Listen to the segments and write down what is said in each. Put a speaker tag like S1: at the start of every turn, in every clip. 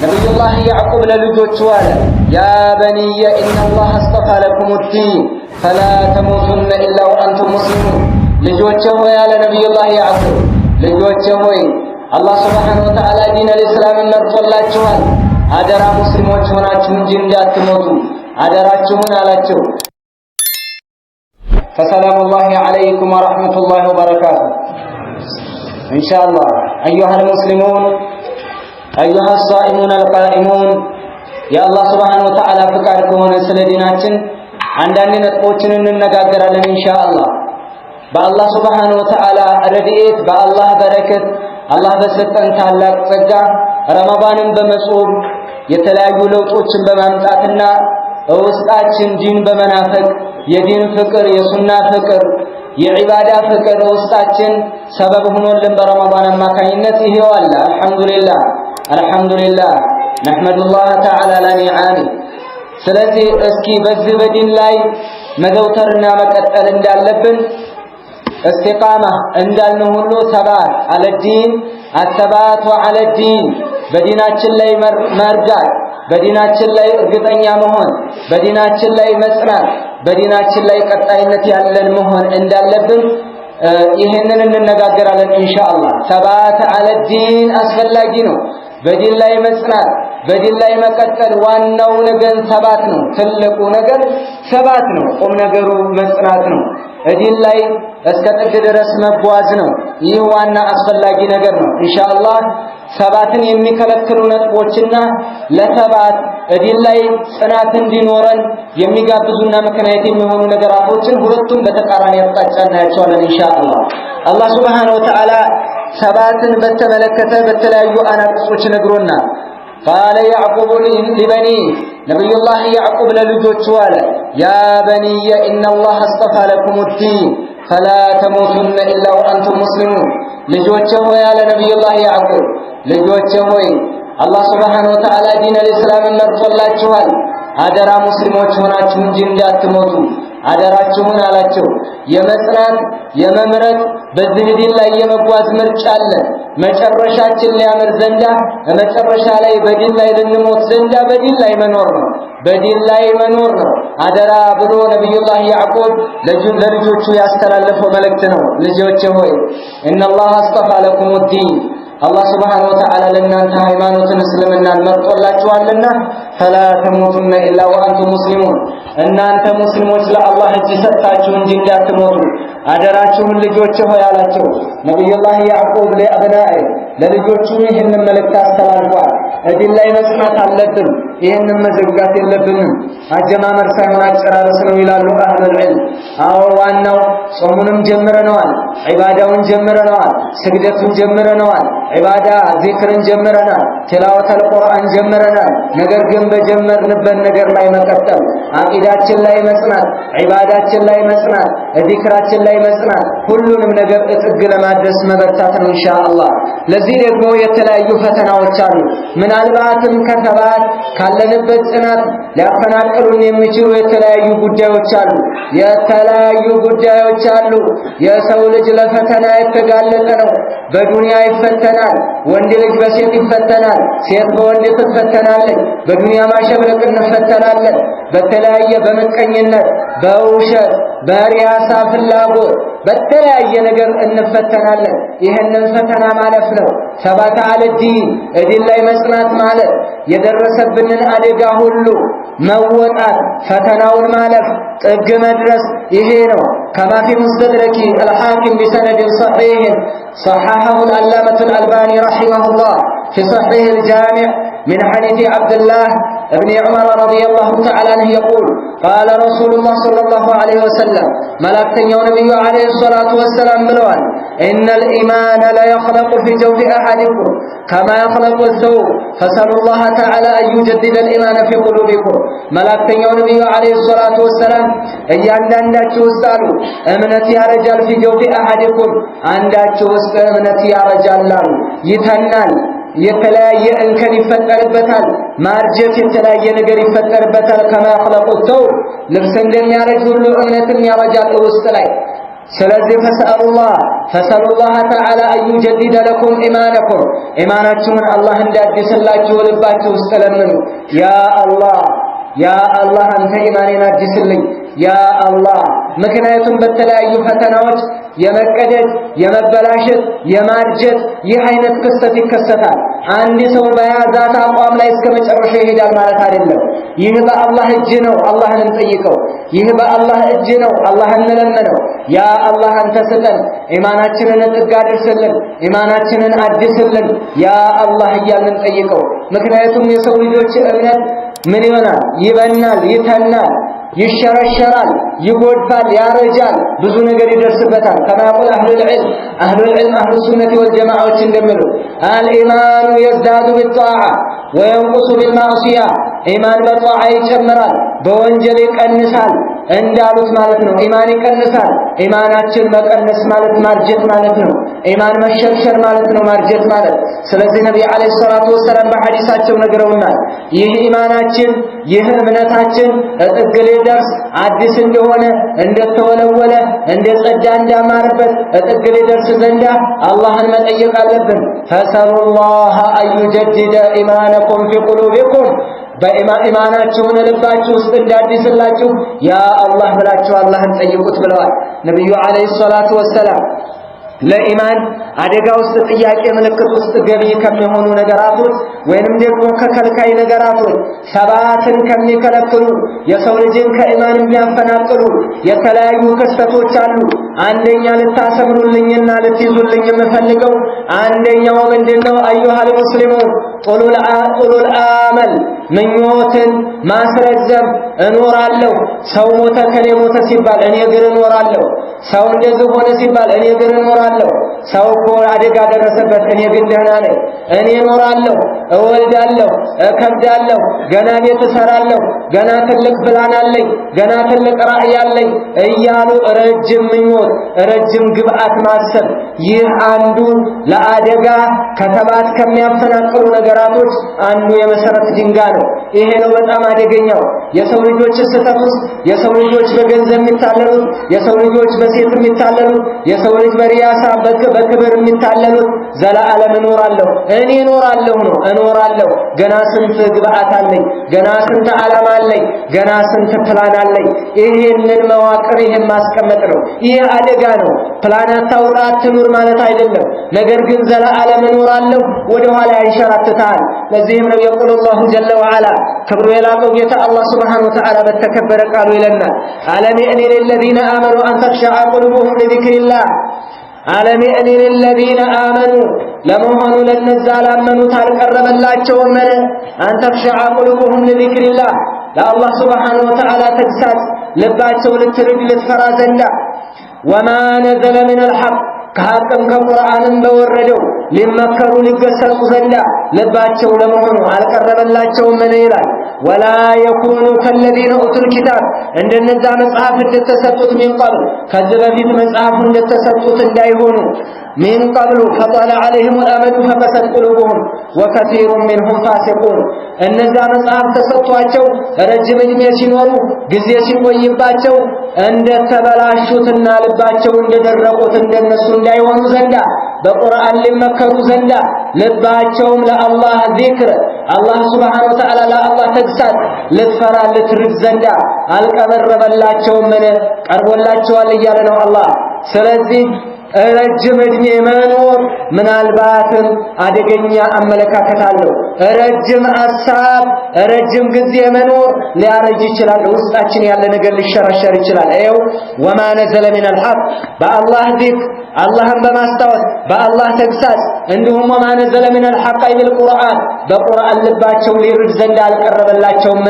S1: ነብዩላህ ያዕቁብ ለልጆቹ አለ ያ በኒየ ኢነላህ አስጠፋ ለኩሙዲን ፈላ ተሙቱነ ኢላ ወአንቱም ሙስሊሙን። ልጆቼ ሆይ አለ ነብዩላህ ያዕቁብ ልጆቼ ሆይ አላህ ሱብሓነሁ ወተዓላ ዲነል ኢስላምን መርጦላችኋል። አደራ ሙስሊሞች ሆናችሁ እንጂ እንዳትሞቱ አደራችሁን አላቸው። ፈሰላሙላሂ ዐለይኩም ወረሕመቱላሂ ወበረካቱ። ኢንሻአላህ አዩሀል ሙስሊሙን አዩሀ ሷኢሙን አልቃኢሙን የአላህ ሱብሓነሁ ወተዓላ ፍቃድ ከሆነ ስለ ዲናችን አንዳንድ ነጥቦችን እንነጋገራለን ኢንሻአላህ። በአላህ ሱብሓነሁ ወተዓላ ረድኤት በአላህ በረከት አላህ በሰጠን ታላቅ ጸጋ ረመዳንን በመጾም የተለያዩ ለውጦችን በማምጣትና ውስጣችን ዲን በመናፈቅ የዲን ፍቅር የሱና ፍቅር የዒባዳ ፍቅር ውስጣችን ሰበብ ሆኖልን በረመዳን አማካኝነት ይሄው አለ። አልሐምዱሊላህ አልሐምዱሊላህ ነሕመዱላህ ተዓላ ለኒዓሚ። ስለዚህ እስኪ በዚህ በዲን ላይ መዘውተርና መቀጠል እንዳለብን እስቲቃማ እንዳልነው ሁሉ ሰባት አለዲን አሰባቱ አለዲን በዲናችን ላይ መርጋት በዲናችን ላይ እርግጠኛ መሆን በዲናችን ላይ መጽናት በዲናችን ላይ ቀጣይነት ያለን መሆን እንዳለብን ይሄንን እንነጋገራለን ኢንሻአላህ። ሰባት አለዲን አስፈላጊ ነው። በዲን ላይ መጽናት በዲን ላይ መቀጠል ዋናው ነገር ሰባት ነው። ትልቁ ነገር ሰባት ነው። ቁም ነገሩ መጽናት ነው። ዲን ላይ እስከ ጥግ ድረስ መጓዝ ነው። ይህ ዋና አስፈላጊ ነገር ነው። ኢንሻአላህ ሰባትን የሚከለክሉ ነጥቦችና ለሰባት ዲን ላይ ጽናት እንዲኖረን የሚጋብዙና ምክንያት የሚሆኑ ነገራቶችን ሁለቱም በተቃራኒ አቅጣጫ እናያቸዋለን ኢንሻአላህ። አላህ ሱብሓነሁ ወተዓላ ሰባትን በተመለከተ በተለያዩ አናቅጾች ነግሮናል። ቃለ ያዕቁብ ሊበኒ ነብዩላህ ያዕቁብ ለልጆቹ አለ ያ በኒየ ኢነላህ አስጠፋ ለኩሙዲን ፈላ ተሙቱነ ኢላ ወአንቱም ሙስሊሙን። ልጆቼ ሆይ አለ ነብዩላህ ያዕቁብ ልጆቼ ሆይ አላህ ሱብሓነሁ ወተዓላ ዲነል ኢስላምን መርጦላችኋል። አደራ ሙስሊሞች ሆናችሁ እንጂ እንዳትሞቱ አደራችሁን አላቸው። የመጽናት የመምረጥ በዚህ ዲን ላይ የመጓዝ ምርጫ አለ። መጨረሻችን ሊያምር ዘንዳ መጨረሻ ላይ በዲን ላይ ልንሞት ዘንዳ በዲን ላይ መኖር ነው። በዲን ላይ መኖር ነው አደራ ብሎ ነብዩላህ ያዕቁብ ለልጆቹ ያስተላለፈው መልእክት ነው። ልጆቼ ሆይ ኢነላህ አስጠፋ ለኩሙዲን አላህ ሱብሓነሁ ወተዓላ ለእናንተ ሃይማኖትን እስልምናን መርጦላችኋልና ፈላ ተሙቱነ ኢላ ወአንቱም ሙስሊሙን እናንተ ሙስሊሞች ለአላህ እጅ ሰጥታችሁ እንጂ እንዳትሞቱ አደራችሁን ልጆቼ ሆይ አላቸው። ነብዩላህ ያዕቁብ ለአብናኢ ለልጆቹ ይህንን መልእክት አስተላልፏል። ዲን ላይ መጽናት አለብን። ይህንን መዘጋት የለብንም። አጀማመር ሳይሆን አጨራረስ ነው ይላሉ አህሉል ዒልም። አዎ ዋናው ጾሙንም ጀምረነዋል፣ ዒባዳውን ጀምረነዋል፣ ስግደቱን ጀምረነዋል፣ ዒባዳ ዚክርን ጀምረናል፣ ቲላወተል ቁርአን ጀምረናል። ነገር ግን በጀመርንበት ነገር ላይ መቀጠል፣ አቂዳችን ላይ መጽናት፣ ዒባዳችን ላይ መጽናት፣ ዚክራችን ላይ መጽናት፣ ሁሉንም ነገር እጥግ ለማድረስ መበርታት ነው ኢንሻአላህ። ለዚህ ደግሞ የተለያዩ ፈተናዎች አሉ። ምናልባትም ከሰባት ካለንበት ጽናት ሊያፈናቅሉን የሚችሉ የተለያዩ ጉዳዮች አሉ። የሰው ልጅ ለፈተና የተጋለጠ ነው። በዱንያ ይፈተናል። ወንድ ልጅ በሴት ይፈተናል። ሴት በወንድ ትፈተናለች። በዱንያ ማሸብረቅ እንፈተናለን። በተለያየ በምቀኝነት፣ በውሸት፣ በሪያሳ ፍላጎት በተለያየ ነገር እንፈተናለን። ይህንን ፈተና ማለፍ ነው። ሰባተ አለዲን ዲን ላይ መጽናት ማለት የደረሰብንን አደጋ ሁሉ መወጣት፣ ፈተናውን ማለፍ፣ ጥግ መድረስ ይሄ ነው። ከማ ፊ ሙስተድረኪ አልሐኪም ቢሰነድ ሰሒህ صححه العلامة الألباني رحمه الله في صحيح الجامع من حديث عبد الله ابن عمر رضي الله تعالى عنه يقول قال رسول الله صلى الله عليه وسلم ملائكة النبي عليه الصلاة والسلام بلوان إن الإيمان لا يخلق في جوف أحدكم كما يخلق الثوب فسألوا الله تعالى أن يجدد الإيمان في قلوبكم ملائكة النبي عليه الصلاة والسلام እያንዳንዳችሁ ውስጥ አሉ እምነት ያረጃል في جوف أحدكم አንዳችሁ ውስጥ እምነት ያረጃል አሉ ይተናል የተለያየ እንከን ይፈጠርበታል ማርጀት የተለያየ ነገር ይፈጠርበታል ከማ يخلق الثوب ልብስ እንደሚያረጅ ሁሉ እምነትም ያረጃል ውስጥ ላይ ስለዚህ ፈሰሉላህ ተዓላ አዩጀዲደ ለኩም ኢማናችሁን አላህ እንዲያድስላችሁ ልባችሁ ውስጥ ለምኑ። ያ አላህ አንተ ኢማኔን አድስልኝ ያ አላህ። ምክንያቱም በተለያዩ ፈተናዎች የመቀደድ የመበላሸት የማርጀት ይህ አይነት ክስተት ይከሰታል። አንድ ሰው በያዛት አቋም ላይ እስከ መጨረሻ ይሄዳል ማለት አይደለም። ይህ በአላህ እጅ ነው፣ አላህን እንጠይቀው። ይህ በአላህ እጅ ነው፣ አላህን እንለምነው። ያ አላህ አንተ ስጠን፣ ኢማናችንን ጥግ አድርስልን፣ ኢማናችንን አድስልን ያ አላህ እያልን እንጠይቀው። ምክንያቱም የሰው ልጆች እምነት ምን ይሆናል? ይበናል፣ ይተናል፣ ይሸረሸራል፣ ይጎድፋል፣ ያረጃል፣ ብዙ ነገር ይደርስበታል። ከማቁል አህሉል ዒልም አህሉ ሱነቲ ወልጀማዓዎች እንደሚሉ አልኢማኑ የዝዳዱ ቢጧዓ ወየንቁሱ ቢልማዕሲያ፣ ኢማን በጧዓ ይጨምራል፣ በወንጀል ይቀንሳል እንዳሉት ማለት ነው። ኢማን ይቀንሳል። ኢማናችን መቀነስ ማለት ማርጀት ማለት ነው። ኢማን መሸርሸር ማለት ነው ማርጀት ማለት። ስለዚህ ነብዩ አለይሂ ሰላቱ ወሰለም በሐዲሳቸው ነግረውናል። ይህ ኢማናችን ይህ እምነታችን ጥግ ሊደርስ አዲስ እንደሆነ እንደተወለወለ እንደጸዳ እንዳማረበት ጥግ ሊደርስ ዘንዳ አላህን መጠየቅ አለብን። ፈሰሉላህ አዩጀዲደ ኢማነኩም ፊ ቁሉቢኩም፣ በኢማናችሁን ልባችሁ ውስጥ እንዲያድስላችሁ ያ አላህ ብላችሁ አላህን ጠይቁት ብለዋል ነብዩ አለይሂ ሰላቱ ወሰላም። ለኢማን አደጋ ውስጥ ጥያቄ ምልክት ውስጥ ገቢ ከሚሆኑ ነገራቶች ወይንም ደግሞ ከከልካይ ነገራቶች ሰባትን ከሚከለክሉ የሰው ልጅን ከኢማን የሚያፈናቅሉ የተለያዩ ክስተቶች አሉ። አንደኛ ልታሰምሩልኝና ልትይዙልኝ የምፈልገው አንደኛው ምንድነው? አዩሃል ሙስሊሙን ጡሉል አመል፣ ምኞትን ማስረዘም። እኖራለሁ ሰው ሞተ ከኔ ሞተ ሲባል እኔ ግን እኖራለሁ፣ ሰው እንደዚህ ሆነ ሲባል እኔ ግን እኖራለሁ፣ ሰው እኮ አደጋ ደረሰበት እኔ ግን ደህና ነኝ፣ እኔ እኖራለሁ፣ እወልዳለሁ፣ እከብዳለሁ፣ ገና ቤት እሰራለሁ፣ ገና ትልቅ ፕላን አለኝ፣ ገና ትልቅ ራዕይ አለኝ እያሉ ረጅም ምኞት ረጅም ግብአት ማሰብ፣ ይህ አንዱ ለአደጋ ከተባት ከሚያፈናቅሉ ነገራቶች አንዱ የመሰረት ድንጋይ ነው። ይሄ ነው በጣም አደገኛው። የሰው ልጆች ስህተት ውስጥ የሰው ልጆች በገንዘብ የሚታለሉት፣ የሰው ልጆች በሴት የሚታለሉት፣ የሰው ልጅ በሪያሳ በክብር የሚታለሉት ዘላለም እኖራለሁ እኔ እኖራለሁ ነው። እኖራለሁ ገና ስንት ግብአት አለኝ፣ ገና ስንት ዓላማ አለኝ፣ ገና ስንት ፕላን አለኝ። ይሄንን መዋቅር ይሄን ማስቀመጥ ነው። ይሄ አደጋ ነው። ፕላን አታውራ አትኑር ማለት አይደለም። ነገር ግን ዘላለም እኖራለሁ ወደ ኋላ ያንሸራትታል። ለዚህም ነው የቁል አላሁ ጀለ ወዐላ ክብሩ የላቀው ጌታ አላህ ሱብሓነሁ ወተዓላ በተከበረ ቃሉ ይለናል አለም የእኒ ለለዚነ አመኑ አን ተኽሸዐ ቁሉቡሁም ሊዚክሪላህ አለም የእኒ ለለዚነ አመኑ ለመሆኑ ለነዛ ላመኑት አልቀረበላቸውም አን ተኽሸዐ ቁሉቡሁም ሊዚክሪላህ ለአላህ ሱብሓነሁ ወተዓላ ተግሳጽ ልባቸው ልትርድ ልትፈራ ዘንዳ ወማ ነዘለ ሚነል ሐቅ ከሐቅም ከቁርአንም በወረደው ሊመከሩ ሊገሰጹ ዘንዳ ልባቸው ለመሆኑ አልቀረበላቸውም ይላል። ወላ የኩኑ ከለዚነ ኡቱል ኪታብ እንደነዛ መጽሐፍ እንደተሰጡት ሚን ቀብል ከዚህ በፊት መጽሐፍ እንደተሰጡት እንዳይሆኑ ሚን ቀብሉ ፈጠለ ዐለይሂም አልአመዱ ፈቀሰት ቁሉቡሁም ወከሲሩን ሚንሁም ፋሲቁን እነዛ መጽሐፍ ተሰጥቷቸው ረጅም ዕድሜ ሲኖሩ ጊዜ ሲቆይባቸው እንደተበላሹትና ልባቸው እንደደረቁት እንደነሱ እንዳይሆኑ ዘንዳ በቁርአን ሊመከሩ ዘንዳ ልባቸውም ለአላህ ዚክር አላህ ሱብሓነሁ ወተዓላ ለአላህ ተግሳጽ ልትፈራ ልትርድ ዘንዳ አልቀረበላቸውም ቀርቦላቸዋል እያለ ነው አላህ። ስለዚህ ረጅም ዕድሜ መኖር ምናልባትም አደገኛ አመለካከት አለው። ረጅም ሐሳብ ረጅም ጊዜ መኖር ሊያረጅ ይችላል። ውስጣችን ያለ ነገር ሊሸረሸር ይችላል። ይኸው ወማ ነዘለ ሚነል ሐቅ በአላህ ዚክር አላህን በማስታወስ በአላህ ተግሳጽ እንዲሁም ወማ ነዘለ ሚነል ሐቅ ቢልቁርአን በቁርአን ልባቸው ሊርድ ዘንድ አልቀረበላቸውም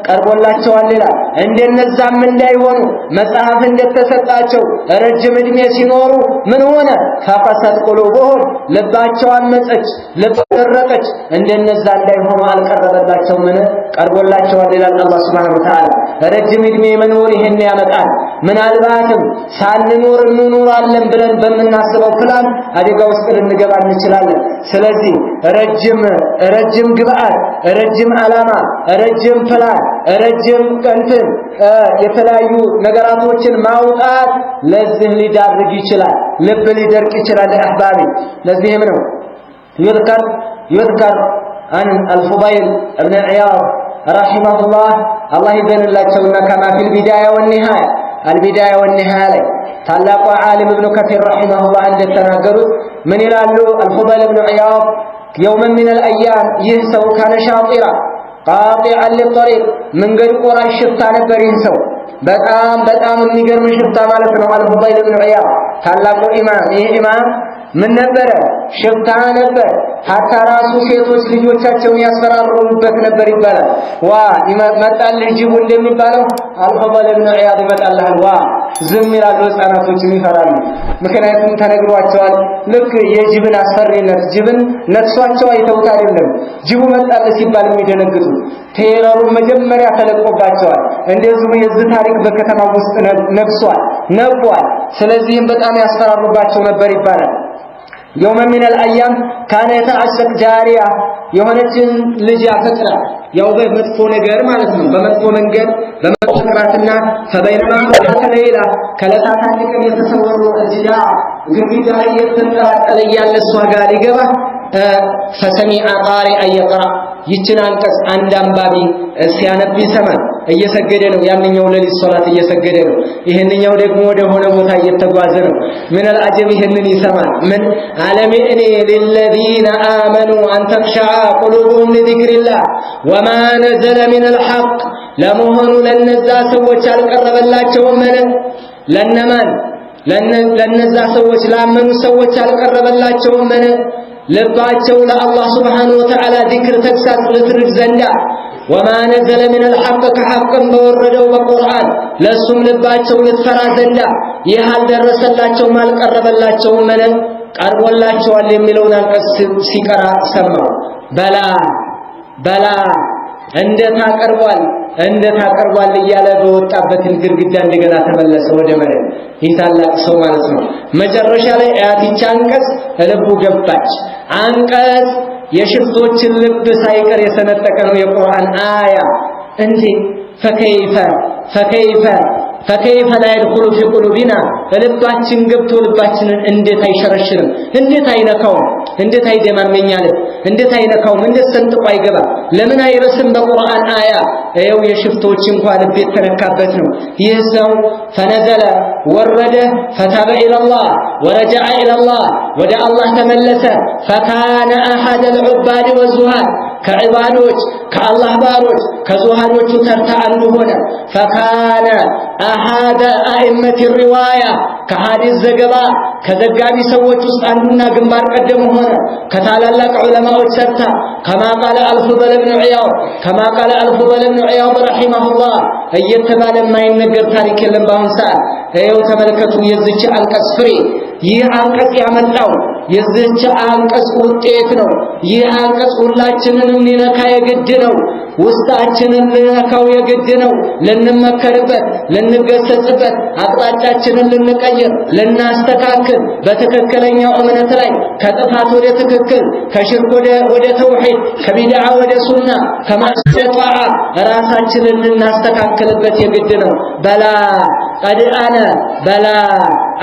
S1: ቀርቦላቸዋል ይላል። እንደነዛም እንዳይሆኑ መጽሐፍ እንደተሰጣቸው ረጅም ዕድሜ ሲኖሩ ምን ሆነ? ፈቀሰት ቁሉቡሁም ልባቸው አመፀች፣ ልብ ደረቀች። እንደነዛ እንዳይሆኑ አልቀረበላቸውም ቀርቦላቸዋል ይላል አላህ ሱብሓነሁ ወተዓላ። ረጅም ዕድሜ መኖር ይሄን ያመጣል። ምናልባትም ሳንኖር እንኖራለን ብለን በምናስበው ፕላን አደጋ ውስጥ ልንገባ እንችላለን። ስለዚህ ረጅም ግብአት ረጅም ዓላማ ረጅም ፕላን ረጅም ቀንትን የተለያዩ ነገራቶችን ማውጣት ለዚህ ሊዳርግ ይችላል ልብ ሊደርቅ ይችላል አህባቢ ለዚህም ነው يذكر عن الفضيل ابن عياض رحمه الله يبين لنا كما في البداية والنهاية ታላቁ ዓሊም ኢብኑ ከሲር ረሂመሁላህ እንደተናገሩት ምን ይላሉ الفضيل ابن عياض يوما من الايام ይህ ሰው ካነ ሻጢራ قاطعا للطريق መንገድ ቆራጭ ሽፍታ ነበር ይህ ሰው በጣም የሚገርም ሽፍታ ማለት ነው الفضيل ابن عياض ታላቁ ኢማም ይህ ኢማም ምን ነበር ሽፍታ ነበር ሐታ ራሱ ሴቶች ልጆቻቸውን ያስፈራሩበት ነበር ይባላል መጣል ጅቡ እንደሚባለው الفضيل ابن عياض ይመጣልሃል ዝም ይላሉ ህፃናቶች ይፈራሉ ምክንያቱም ተነግሯቸዋል ልክ የጅብን አስፈሪነት ጅብን ነክሷቸው አይተውት አይደለም ጅቡ መጣል ሲባል የሚደነግጡ ቴረሩ መጀመሪያ ተለቆባቸዋል እንደዚሁ የዚህ ታሪክ በከተማ ውስጥ ነብሷል ስለዚህም በጣም ያስፈራሩባቸው ነበር ይባላል يوم من الايام كان يتعشق جاريه የሆነችን ልጅ ያፈቅራል ያው በመጥፎ ነገር ማለት ነው በመጥፎ መንገድ በመጥፎራትና ፈበይነማ ተለይላ ከለታት አንድ ቀን የተሰወሩ እጅዳ ግድግዳ ላይ የተንጠለጠለ ያለ እሷ ጋር ይገባ فسمع قارئا يقرأ ይችን አንቀጽ አንድ አንባቢ ሲያነብ ይሰማል እየሰገደ ነው ያንኛው ለሊት ሶላት እየሰገደ ነው ይሄንኛው ደግሞ ወደ ሆነ ቦታ እየተጓዘ ነው ምን العجب ይሄንን ይሰማል ምን ዓለም እኔ للذين آمنوا أن تخشع قلوبهم لذكر الله وما نزل من الحق ለመሆኑ ለነዛ ሰዎች አልቀረበላቸውም ለነማን ለነዛ ሰዎች ላመኑ ሰዎች አልቀረበላቸውም ልባቸው ለአላህ Subhanahu Wa Ta'ala ذكر ተግሳጽ ልትርግ ዘንዳ وما نزل من الحق كحق በወረደው በቁርአን ለሱም ልባቸው ልትፈራ ዘንዳ ይህ አልደረሰላቸው ማልቀረበላቸው ቀርቦላቸዋል የሚለውን አንቀጽ ሲቀራ ሰማው በላ እንዴት አቀርቧል እያለ በወጣበትን ግርግዳ እንደገና ተመለሰ ወደ መሬት ይታላቅ ሰው ማለት ነው መጨረሻ ላይ አያቲቻ አንቀጽ ልቡ ገባች አንቀጽ የሽፍቶችን ልብ ሳይቀር የሰነጠቀ ነው የቁርአን አያ እንዴ فكيف لا يدخل في قلوبنا ልባችን ገብቶ ልባችንን እንዴት አይሸረሽርም እንዴት አይነካው እንዴት አይደማመኛል እንዴት አይነካው እንዴት ሰንጥቆ አይገባ ለምን አይረስም በቁርአን አያ ይኸው የሽፍቶች እንኳን ልብ የተነካበት ነው ይህ ሰው فنزل ورد فتاب الى الله ورجع الى الله ወደ አላህ ተመለሰ فكان احد العباد والزهاد ከዒባዶች ከአላህ ባሮች ከዙሃዶቹ ተርታ አንዱ ሆነ فكان احد ائمه الروايه ከሐዲስ ዘገባ ከዘጋቢ ሰዎች ውስጥ አንዱና ግንባር ቀደም ሆነ ከታላላቅ ዑለማዎች ተርታ كما قال الفضل بن عياض رحمه الله እየተባለ የማይነገር ታሪክ የለም ባሁን ሰዓት ይኸው ተመልከቱ የዚች አንቀጽ ፍሬ ይህ አንቀጽ ያመጣው የዚች አንቀጽ ውጤት ነው ይህ አንቀጽ ሁላችንንም ሊነካ የግድ ነው ውስጣችንን ሊነካው የግድ ነው ልንመከርበት ልንገሰጽበት አቅጣጫችንን ልንቀይር ልናስተካክል በትክክለኛው እምነት ላይ ከጥፋት ወደ ትክክል ከሽርክ ወደ ተውሂድ ከቢድዓ ወደ ሱና ከማስጠጣ ራሳችንን ልናስተካክልበት የግድ ነው በላ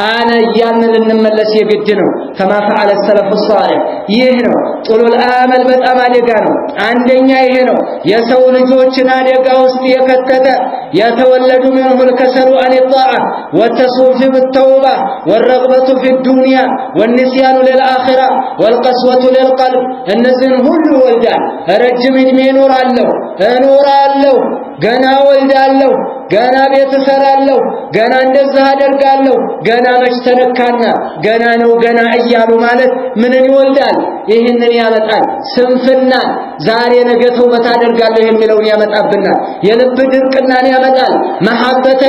S1: አነ ያንን ልንመለስ የግድ ነው كما فعل السلف الصالح ይህ ነው ጡሉል አመል በጣም አደጋ ነው አንደኛ ይሄ ነው የሰው ልጆችን አደጋ ውስጥ የከተተ የተወለዱ منه الكسل عن الطاعه والتصوف بالتوبه والرغبه في الدنيا والنسيان للآخرة والقسوة للقلب እነዚህን ሁሉ ወልዳል ረጅም እድሜ እኖራለሁ ገና ወልዳለሁ ገና ቤት እሰራለሁ ገና እንደዛ አደርጋለሁ ገና መች ተነካና ገና ነው ገና እያሉ ማለት ምንን ይወልዳል ይሄንን ያመጣል ስንፍና ዛሬ ነገ ተውበት አደርጋለሁ የሚለውን ያመጣብናል የልብ ድርቅናን ያመጣል መሐበተ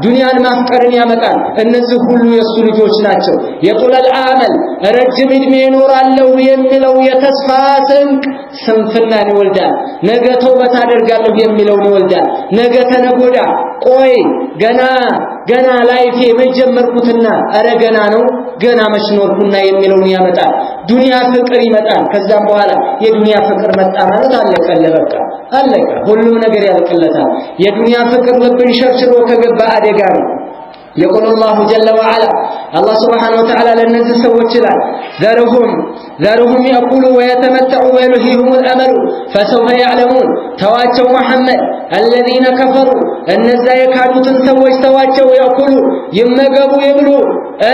S1: ዱንያን ማፍቀርን ያመጣል እነዚህ ሁሉ የሱ ልጆች ናቸው የጡለል አመል ረጅም እድሜ እኖራለሁ የሚለው የተስፋ ስንቅ ስንፍናን ይወልዳል ነገ ተውበት አደርጋለሁ የሚለውን ይወልዳል ነገ ተነጎዳ ቆይ ገና ላይፌ መጀመርኩትና አረ ገና ነው ገና መሽኖርኩና የሚለውን ያመጣል ዱንያ ፍቅር ይመጣል ከዛም በኋላ የዱንያ ፍቅር መጣ ማለት አለቀለ በቃ አለቀ ሁሉም ነገር ያልቅለታል የዱንያ ፍቅር ልብን ሸርሽሮ ከገባ አደጋ ነው يقول الله جل وعلا الله سبحانه وتعالى لنزل سوت لا ذرهم يأكلوا ويتمتعوا ويلهيهم الأمل فسوف يعلمون تواتوا محمد الذين كفروا أن الزايكادوا تنسوج تواتوا يأكلوا يمقبوا يبلوا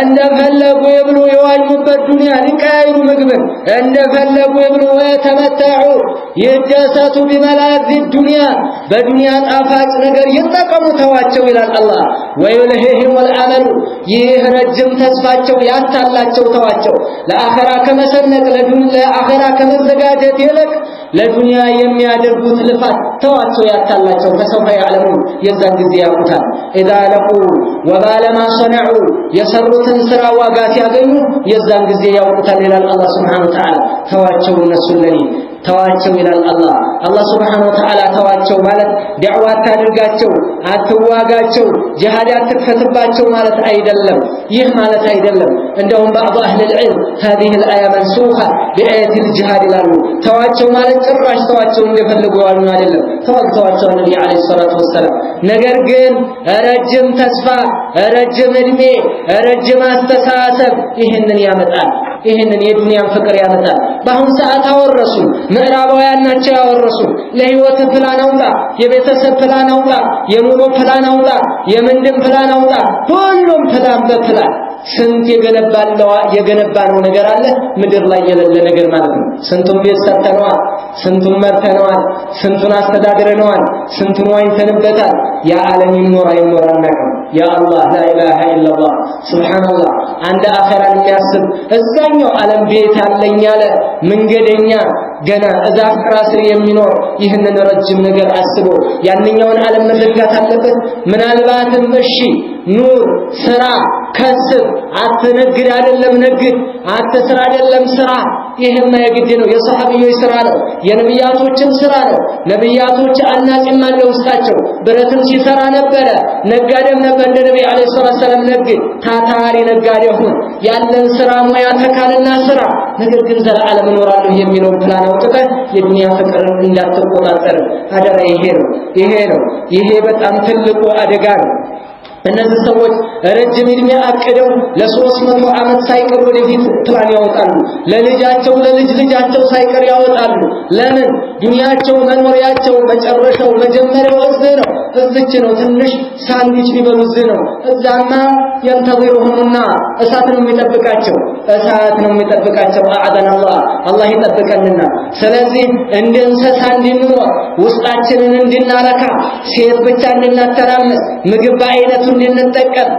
S1: أن فلقوا يبلوا يواجهوا بالدنيا لكايروا مقبل أن فلقوا يبلوا ويتمتعوا يجاساتوا بملاذ الدنيا بدنيا الآفاق نقر ينتقموا تواتوا إلى الله ويلهيهم والعمل يهرجم تسفاچو ያታላቸው ተዋቸው ለአኺራ ከመሰነቅ ለአኺራ ከመዘጋጀት ይልቅ ለዱንያ የሚያደርጉት ልፋት ተዋቸው ያታላቸው فسوف يعلمون የዛን ጊዜ ያውቁታል اذا لقوا وبال ما صنعوا የሰሩትን ስራ ዋጋ ሲያገኙ የዛን ጊዜ ያውቁታል ይላል አላህ Subhanahu Wa Ta'ala ተዋቸው እነሱ ለኔ ተዋቸው ይላል አላህ Subhanahu Wa Ta'ala ተዋቸው ማለት ዳዕዋ አታድርጋቸው አትዋጋቸው ጂሃድ አትክፈትባቸው ማለት አይደለም ይህ ማለት አይደለም እንደውም بعض اهل العلم هذه الايه منسوخه بايه الجهاد ይላሉ ተዋቸው ማለት ጭራሽ ተዋቸው እንደፈለጉ ያሉ አይደለም ተዋቸው ነብዩ አለይሂ ሰላቱ ወሰለም ነገር ግን ረጅም ተስፋ ረጅም እድሜ ረጅም አስተሳሰብ ይሄንን ያመጣል ይሄንን የዱንያን ፍቅር ያመጣል በአሁን ሰዓት አወረሱ ምዕራባውያን ናቸው ያወረሱ ለህይወት ፕላን አውጣ የቤተሰብ ፕላን አውጣ የኑሮ ፕላን አውጣ የምንድን ፕላን አውጣ ሁሉም ፕላን በፕላን ስንት የገነባነው ነገር አለ ምድር ላይ የሌለ ነገር ማለት ነው ስንቱን ቤት ሰርተነዋል ስንቱን መርተነዋል ስንቱን አስተዳድረነዋል ስንቱን ዋይተንበታል ያ ዓለም ይኖራልና ያ አላህ ላ ኢላሃ ኢላላህ ሱብሃንአላህ አንድ አኺራን የሚያስብ እዛኛው ዓለም ቤት አለኝ ያለ መንገደኛ ገና እዛፍ ራስር የሚኖር ይህንን ረጅም ነገር አስቦ ያንኛውን ዓለም መዘጋት አለበት ምናልባትም እሺ ኑር ስራ ከስብ አትነግድ አይደለም ነግድ አትስራ አይደለም ስራ ይሄማ የግድ ነው የሷሃቢዮች ስራ ነው የነብያቶችም ስራ ነው ነብያቶች አናጺም አለ ውስጣቸው ብረትም ሲሰራ ነበረ ነጋዴም ነበር እንደ ነብዩ አለይሂ ሰላም ነግድ ታታሪ ነጋዴ ሆነ ያለን ስራ ሙያ ተካልና ስራ ነገር ግን ዘላለም እኖራለሁ የሚለው ፕላን አውጥተህ የዱንያ ፍቅርን እንዳትቆጣጠር አደራ ይሄ በጣም ትልቁ አደጋ ነው እነዚህ ሰዎች ረጅም እድሜ አቅደው ለ300 ዓመት ሳይቀር ወደፊት ፕላን ያወጣሉ ለልጃቸው ለልጅ ልጃቸው ሳይቀር ያወጣሉ ለምን ዱንያቸው መኖሪያቸው መጨረሻው መጀመሪያው እዝች ነው ትንሽ ሳንድዊች ሊበሉ ነው እዛማ ينتظرهمና እሳት ነው የሚጠብቃቸው አዓደና አላህ ይጠብቀንና ስለዚህ እንደ እንስሳ እንድንኖር ውስጣችንን እንድናረካ ሴት ብቻ እንድናተራመስ ምግብ በአይነቱ እንድንጠቀም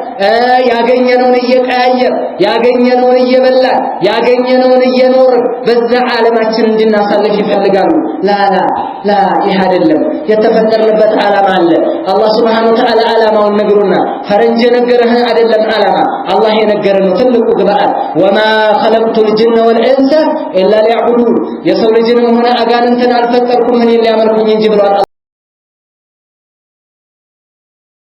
S1: ያገኘነውን እየቀያየር ያገኘነውን እየበላ ያገኘነውን እየኖር በዛ ዓለማችን እንድናሳልፍ ይፈልጋሉ ላ ይህ አይደለም የተፈጠርንበት ዓላማ አለ አላህ Subhanahu Wa Ta'ala ዓላማውን ነግሮና ፈረንጅ ነገርህ አይደለም ዓላማ አላህ የነገረን ትልቁ ግብአት ወማ خلقtul jinna wal insa illa liya'budun የሰው ልጅንም ሆነ አጋንንትን አልፈጠርኩም እኔን ሊያመልኩኝ እንጂ ብሏል